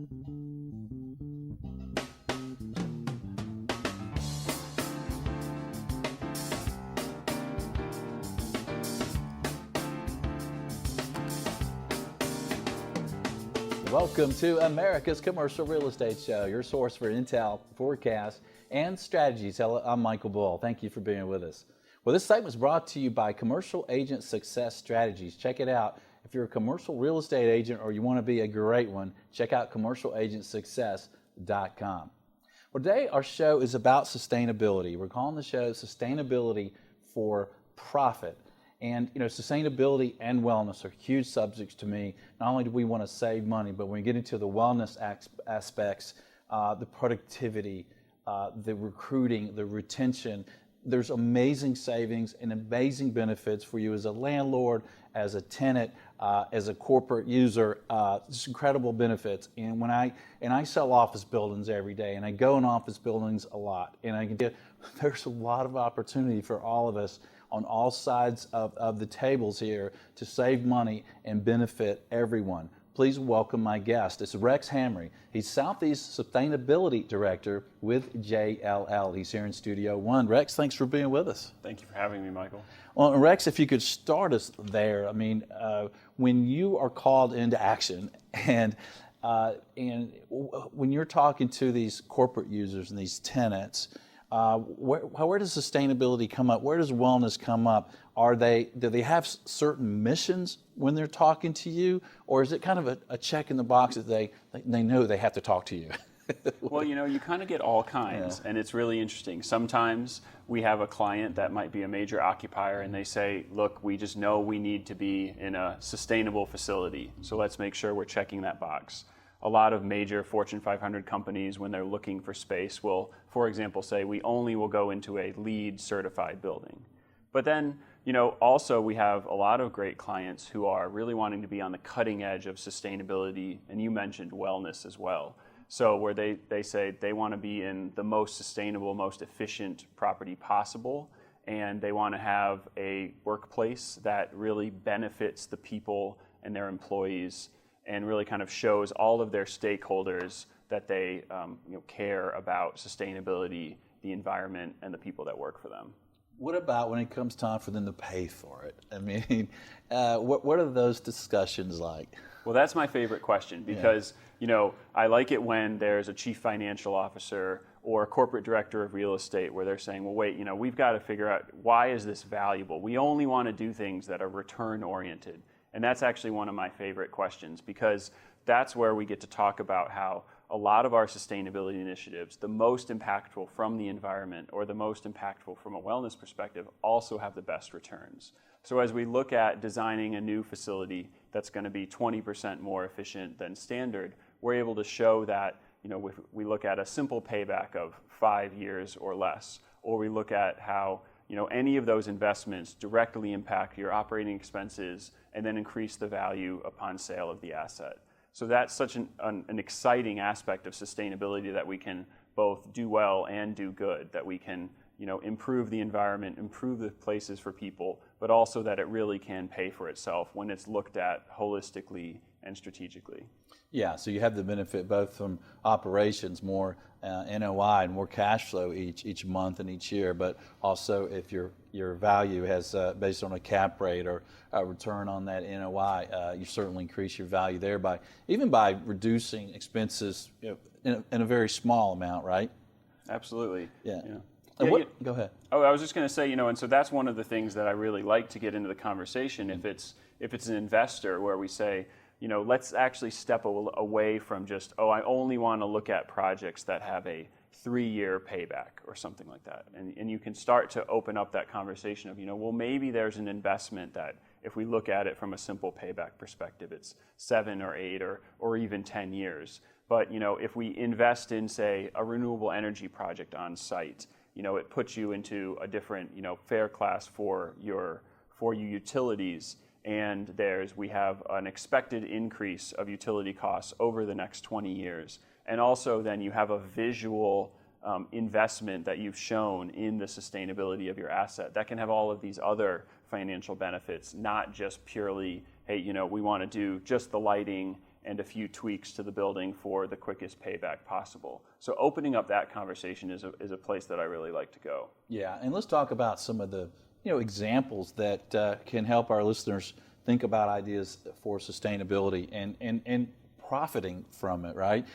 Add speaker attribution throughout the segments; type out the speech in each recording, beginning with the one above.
Speaker 1: Welcome to America's Commercial Real Estate Show, your source for intel, forecasts, and strategies. Hello, I'm Michael Bull. Thank you for being with us. Well, this segment is brought to you by Commercial Agent Success Strategies. Check it out. If you're a commercial real estate agent or you want to be a great one, check out commercialagentsuccess.com. Well, today our show is about sustainability. We're calling the show Sustainability for Profit. And sustainability and wellness are huge subjects to me. Not only do we want to save money, but when we get into the wellness aspects, the productivity, the recruiting, the retention, there's amazing savings and amazing benefits for you as a landlord, as a tenant, as a corporate user. Just incredible benefits. And I sell office buildings every day, and I go in office buildings a lot, and I can get there's a lot of opportunity for all of us on all sides of the tables here to save money and benefit everyone. Please welcome my guest. It's Rex Hamre. He's Southeast Sustainability Director with JLL. He's here in Studio One. Rex, thanks for being with us.
Speaker 2: Thank you for having me, Michael.
Speaker 1: Well, Rex, if you could start us there. I mean, when you are called into action and when you're talking to these corporate users and these tenants, where does sustainability come up? Where does wellness come up? Do they have certain missions when they're talking to you, or is it kind of a check in the box that they know they have to talk to you?
Speaker 2: Well, you kind of get all kinds, and it's really interesting. Sometimes we have a client that might be a major occupier, and they say, look, we just know we need to be in a sustainable facility, so let's make sure we're checking that box. A lot of major Fortune 500 companies, when they're looking for space, will, for example, say we only will go into a LEED certified building. But then, also we have a lot of great clients who are really wanting to be on the cutting edge of sustainability, and you mentioned wellness as well. So where they say they want to be in the most sustainable, most efficient property possible, and they want to have a workplace that really benefits the people and their employees, and really kind of shows all of their stakeholders that they care about sustainability, the environment, and the people that work for them.
Speaker 1: What about when it comes time for them to pay for it? I mean, what are those discussions like?
Speaker 2: Well, that's my favorite question because, I like it when there's a chief financial officer or a corporate director of real estate where they're saying, well, wait, we've got to figure out why is this valuable? We only want to do things that are return oriented. And that's actually one of my favorite questions because that's where we get to talk about how a lot of our sustainability initiatives, the most impactful from the environment or the most impactful from a wellness perspective, also have the best returns. So as we look at designing a new facility that's going to be 20% more efficient than standard, we're able to show that, if we look at a simple payback of 5 years or less, or we look at how any of those investments directly impact your operating expenses and then increase the value upon sale of the asset. So that's such an exciting aspect of sustainability that we can both do well and do good, that we can improve the environment, improve the places for people, but also that it really can pay for itself when it's looked at holistically and strategically.
Speaker 1: Yeah, so you have the benefit both from operations, more NOI and more cash flow each month and each year, but also if your value has based on a cap rate or a return on that NOI, you certainly increase your value there by reducing expenses in a very small amount, right?
Speaker 2: Absolutely.
Speaker 1: Yeah. Go ahead.
Speaker 2: Oh, I was just going to say, and so that's one of the things that I really like to get into the conversation. If it's an investor where we say, let's actually step away from just, I only want to look at projects that have a 3-year payback or something like that. And you can start to open up that conversation of, well, maybe there's an investment that if we look at it from a simple payback perspective, it's 7 or 8 or even 10 years. But, if we invest in, say, a renewable energy project on site, it puts you into a different, fare class for your utilities. And we have an expected increase of utility costs over the next 20 years. And also then you have a visual investment that you've shown in the sustainability of your asset. That can have all of these other financial benefits, not just purely, hey, we want to do just the lighting and a few tweaks to the building for the quickest payback possible. So opening up that conversation is a place that I really like to go.
Speaker 1: Yeah, and let's talk about some of the examples that can help our listeners think about ideas for sustainability and profiting from it, right?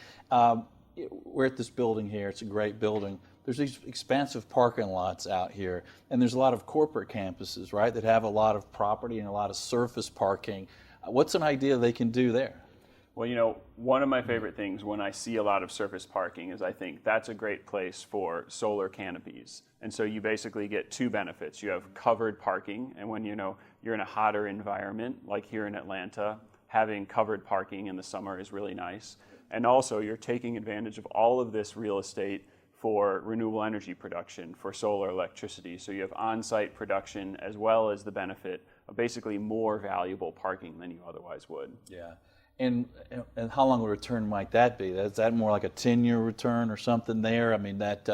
Speaker 1: We're at this building here. It's a great building. There's these expansive parking lots out here, and there's a lot of corporate campuses, right, that have a lot of property and a lot of surface parking. What's an idea they can do there?
Speaker 2: Well, one of my favorite things when I see a lot of surface parking is I think that's a great place for solar canopies. And so you basically get two benefits. You have covered parking, and when you're in a hotter environment, like here in Atlanta, having covered parking in the summer is really nice. And also you're taking advantage of all of this real estate for renewable energy production, for solar electricity. So you have on-site production as well as the benefit of basically more valuable parking than you otherwise would.
Speaker 1: Yeah. And how long a return might that be? Is that more like a 10-year return or something there? I mean, that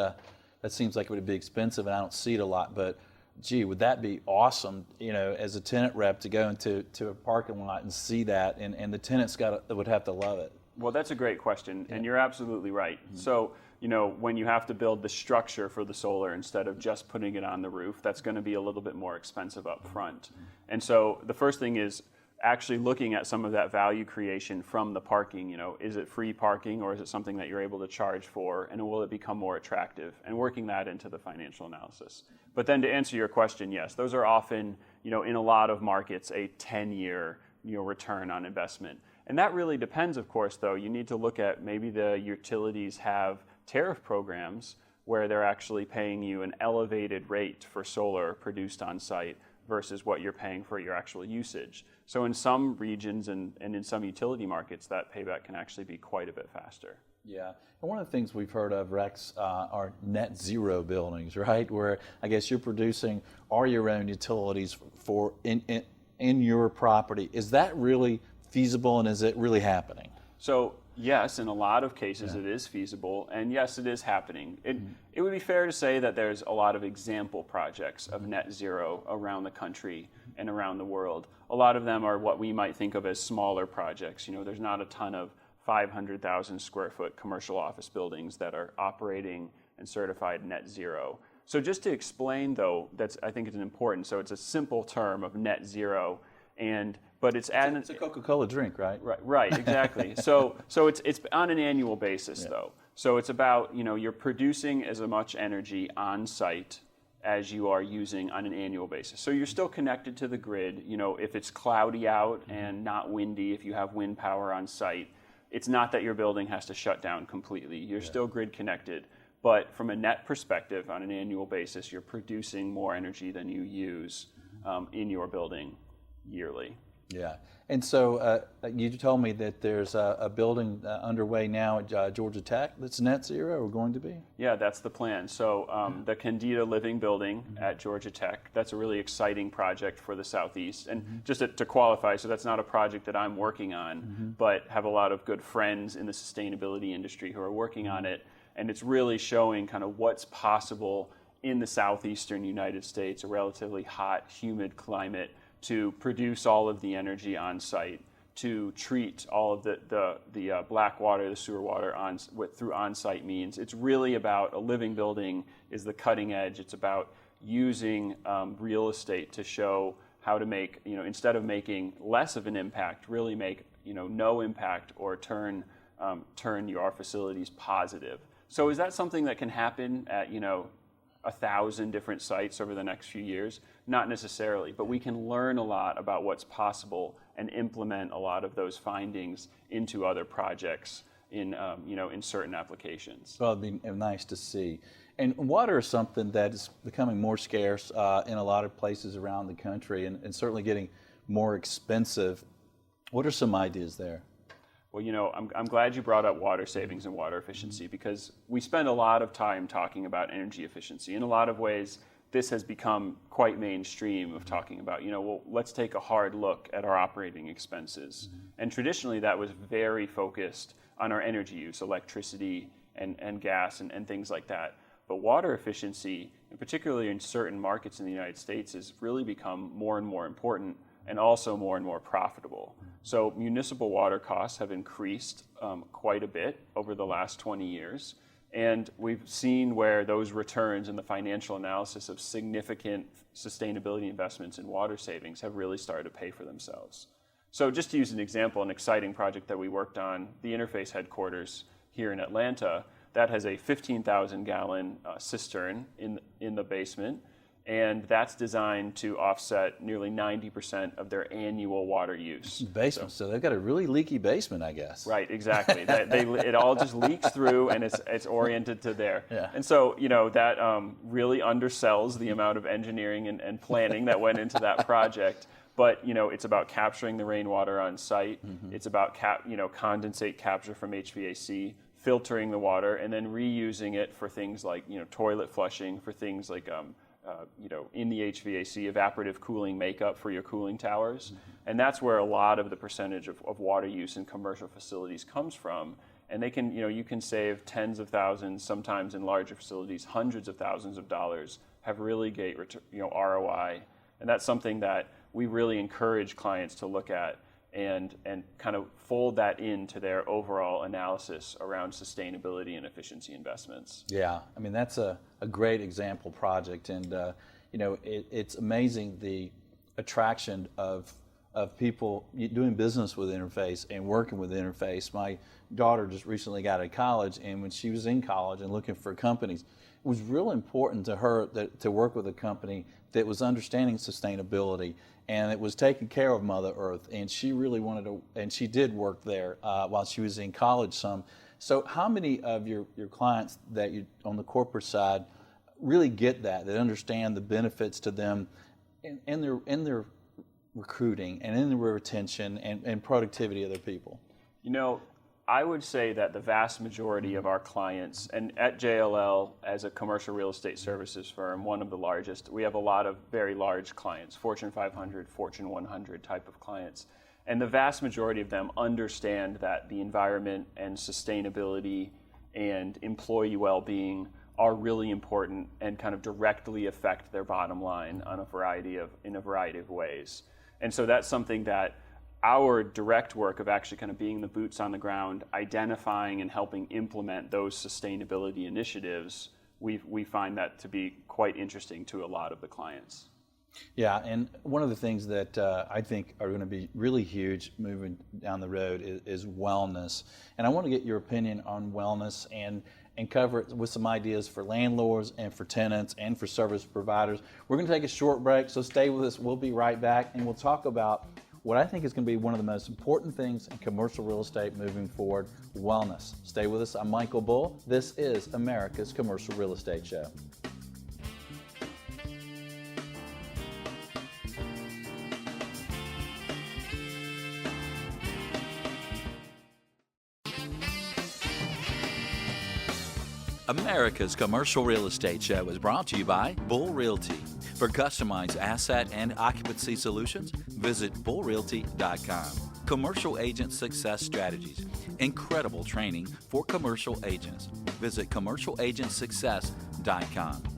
Speaker 1: seems like it would be expensive, and I don't see it a lot. But, gee, would that be awesome, as a tenant rep to go into a parking lot and see that, and the tenants would have to love it.
Speaker 2: Well, that's a great question, and you're absolutely right. Mm-hmm. So, when you have to build the structure for the solar instead of just putting it on the roof, that's going to be a little bit more expensive up front. Mm-hmm. And so the first thing is actually looking at some of that value creation from the parking. Is it free parking, or is it something that you're able to charge for, and will it become more attractive, and working that into the financial analysis. But then to answer your question, yes, those are often, in a lot of markets, a 10-year return on investment. And that really depends, of course, though. You need to look at maybe the utilities have tariff programs where they're actually paying you an elevated rate for solar produced on site versus what you're paying for your actual usage. So in some regions and in some utility markets, that payback can actually be quite a bit faster.
Speaker 1: Yeah, and one of the things we've heard of, Rex, are net zero buildings, right? Where I guess you're producing all your own utilities for in your property. Is that really feasible, and is it really happening?
Speaker 2: So yes, in a lot of cases it is feasible, and yes, it is happening. It would be fair to say that there's a lot of example projects of net zero around the country and around the world. A lot of them are what we might think of as smaller projects. There's not a ton of 500,000 square foot commercial office buildings that are operating and certified net zero. So just to explain, though, I think it's important. So it's a simple term of net zero, but it's
Speaker 1: a Coca-Cola drink, right?
Speaker 2: Right, exactly. so it's on an annual basis, though. So it's about, you're producing as much energy on site as you are using on an annual basis. So you're still connected to the grid. If it's cloudy out and not windy, if you have wind power on site, it's not that your building has to shut down completely. You're still grid connected. But from a net perspective, on an annual basis, you're producing more energy than you use in your building yearly.
Speaker 1: Yeah, and so you told me that there's a building underway now at Georgia Tech that's net zero, or going to be?
Speaker 2: Yeah, that's the plan. So the Candida Living Building at Georgia Tech, that's a really exciting project for the Southeast. And just to qualify, so that's not a project that I'm working on, but have a lot of good friends in the sustainability industry who are working on it. And it's really showing kind of what's possible in the southeastern United States, a relatively hot, humid climate, to produce all of the energy on site, to treat all of the black water, the sewer water through on-site means. It's really about a living building is the cutting edge. It's about using real estate to show how to make, instead of making less of an impact, really make no impact, or turn your facilities positive. So is that something that can happen at 1,000 different sites over the next few years? Not necessarily, but we can learn a lot about what's possible and implement a lot of those findings into other projects in certain applications.
Speaker 1: Well, it'd be nice to see. And water is something that is becoming more scarce in a lot of places around the country, and certainly getting more expensive. What are some ideas there?
Speaker 2: Well, I'm glad you brought up water savings and water efficiency, because we spend a lot of time talking about energy efficiency. In a lot of ways, this has become quite mainstream of talking about, let's take a hard look at our operating expenses. And traditionally, that was very focused on our energy use, electricity and gas and things like that. But water efficiency, and particularly in certain markets in the United States, has really become more and more important and also more and more profitable. So municipal water costs have increased quite a bit over the last 20 years. And we've seen where those returns in the financial analysis of significant sustainability investments in water savings have really started to pay for themselves. So just to use an example, an exciting project that we worked on, the Interface headquarters here in Atlanta, that has a 15,000-gallon cistern in the basement, and that's designed to offset nearly 90% of their annual water use.
Speaker 1: Basement, so they've got a really leaky basement, I guess.
Speaker 2: Right, exactly. It all just leaks through, and it's oriented to there.
Speaker 1: Yeah.
Speaker 2: And so, that really undersells the amount of engineering and planning that went into that project. But, it's about capturing the rainwater on site. Mm-hmm. It's about condensate capture from HVAC, filtering the water, and then reusing it for things like, toilet flushing, for things like in the HVAC, evaporative cooling makeup for your cooling towers. Mm-hmm. And that's where a lot of the percentage of water use in commercial facilities comes from. And they can, you can save tens of thousands, sometimes in larger facilities, hundreds of thousands of dollars, have really great, ROI. And that's something that we really encourage clients to look at and kind of fold that into their overall analysis around sustainability and efficiency investments.
Speaker 1: Yeah, I mean, that's a great example project, and it's amazing the attraction of people doing business with Interface and working with Interface. My daughter just recently got out of college, and when she was in college and looking for companies, it was real important to her to work with a company that was understanding sustainability and it was taking care of Mother Earth. And she really wanted to, and she did work there while she was in college some. So how many of your clients that you on the corporate side really get that understand the benefits to them in their recruiting and in their retention and productivity of their people?
Speaker 2: I would say that the vast majority of our clients, and at JLL as a commercial real estate services firm, one of the largest, we have a lot of very large clients, Fortune 500, Fortune 100 type of clients. And the vast majority of them understand that the environment and sustainability and employee well-being are really important and kind of directly affect their bottom line in a variety of ways. And so that's something that our direct work of actually kind of being the boots on the ground, identifying and helping implement those sustainability initiatives, we find that to be quite interesting to a lot of the clients.
Speaker 1: Yeah, and one of the things that I think are going to be really huge moving down the road is wellness. And I want to get your opinion on wellness and cover it with some ideas for landlords and for tenants and for service providers. We're going to take a short break, so stay with us. We'll be right back, and we'll talk about what I think is going to be one of the most important things in commercial real estate moving forward, wellness. Stay with us. I'm Michael Bull. This is America's Commercial Real Estate Show. America's Commercial Real Estate Show is brought to you by Bull Realty. For customized asset and occupancy solutions, visit bullrealty.com. Commercial Agent Success Strategies. Incredible training for commercial agents. Visit commercialagentsuccess.com.